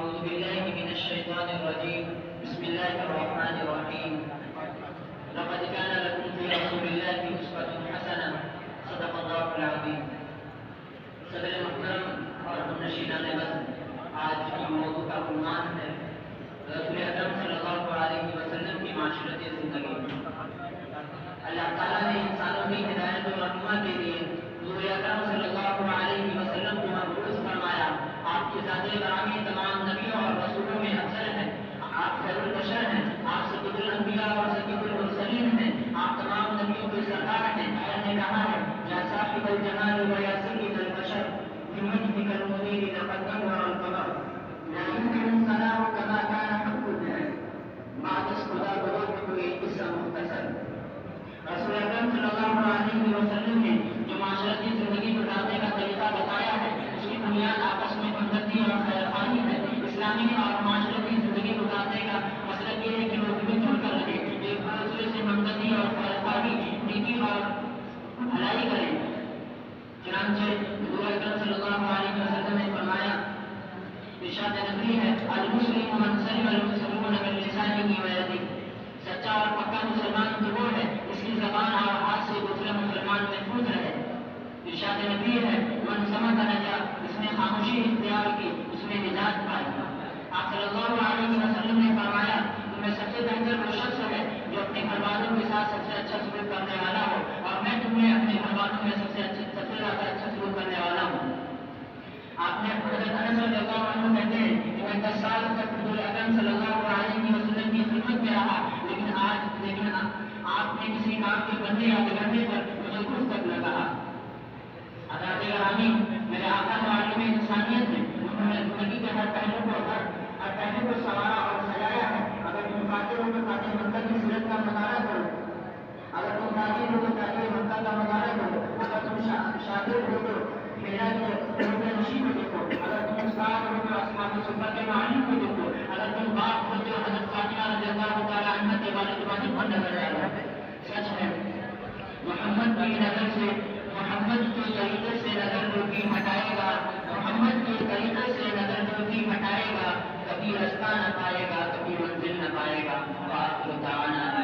أعوذ بالله من الشيطان الرجيم. بسم الله الرحمن الرحيم. لقد كان لكم في رسول الله أسوة حسنة. صدق الله العظيم. صدر محترم اور نشینان بس، آج کی موضوع کا عنوان ہے رسول اکرم صلی اللہ علیہ وسلم کی معاشرتی زندگی۔ اللہ تعالیٰ نے انسانوں کی ہدایت و رہنما کے لیے حضور اکرم صلی اللہ علیہ وسلم کو مبعوث فرمایا۔ آپ کی ذات گرامی تمام نبیوں اور رسولوں میں افضل ہیں۔ آپ خیر البشر ہیں، آپ سید الانبیاء اور سید المرسلین ہیں، آپ تمام نبیوں کے سردار ہیں۔ اللہ نے کہا ہے یا صاحب الجمال و یا سید البشر بمجدک المنیر لقد انور القمر لا يمكن الثناء كما كان حق الدهر بعد الصلاة بوقت قصہ مختصر۔ رسول اکرم صلی اللہ علیہ وسلم نے جو معاشرتی زندگی گزارنے کا طریقہ بتایا ہے، اس کی بنیاد آپس میں ہمدردی اور خیرخواہی ہے۔ اسلامی اور معاشرتی زندگی گزارنے کا مطلب یہ ہے کہ لوگ مل جل کر رہیں، ایک دوسرے سے ہمدردی اور خیرخواہی، نیکی اور بھلائی کریں۔ چنانچہ حضور اکرم صلی اللہ علیہ وسلم نے فرمایا، ارشاد نبی ہے المسلم من سلم المسلمون من لسانه ويده، سچا اور پکا مسلمان تو وہ ہے اس کی زبان اور ہاتھ سے دوسرے مسلمان محفوظ رہے۔ ارشاد نبی ہے من صمت نجا، اس نے خاموشی اختیار کی اس نے نجات پائی۔ آپ صلی اللہ علیہ وسلم نے فرمایا تم میں سب سے بہتر وہ شخص ہے جو اپنے گھر والوں کے ساتھ سب سے اچھا سلوک کرنے والا ہو، اور میں تمہیں اپنے گھر والوں میں سب سے زیادہ اچھا سلوک کرنے والا ہوں۔ آپ نے حضرت انس رضی اللہ عنہ کہتے ہیں کہ میں 10 سال تک حضور اکرم صلی اللہ علیہ وسلم کی خدمت میں رہا، لیکن آپ نے کسی کام کے بننے یا بگڑنے پر مجھے کچھ تک نہ کہا۔ حضرت گرامی میرے آقا معلوم انسانیت ہے، انہوں نے زندگی کے ہر پہلو کو سنوارا اور سجایا ہے۔ اگر تم فاتح ہو تو فاتح مکہ کی سیرت کا مطالعہ کرو، اگر تم تاجر ہو تو تاجر مکہ کا مطالعہ کرو، اگر تم شاگرد ہو تو میرا نشین کو دیکھو، اگر تم استاد ہو تو اصحاب صفہ کے معلم کو دیکھو، اگر تم باپ ہو تو حضرت فاطمہ رضی اللہ تعالیٰ عنہ کے والد واجب پر نظر آئے گا۔ سچ ہے محمد کی نظر سے، محمد کے طریقے سے نظر روکی ہٹائے گا، محمد کے طریقے سے نظر روکی ہٹائے گا، کبھی رستہ نہ پائے گا، کبھی منزل نہ پائے گا۔ وآخر دعوانا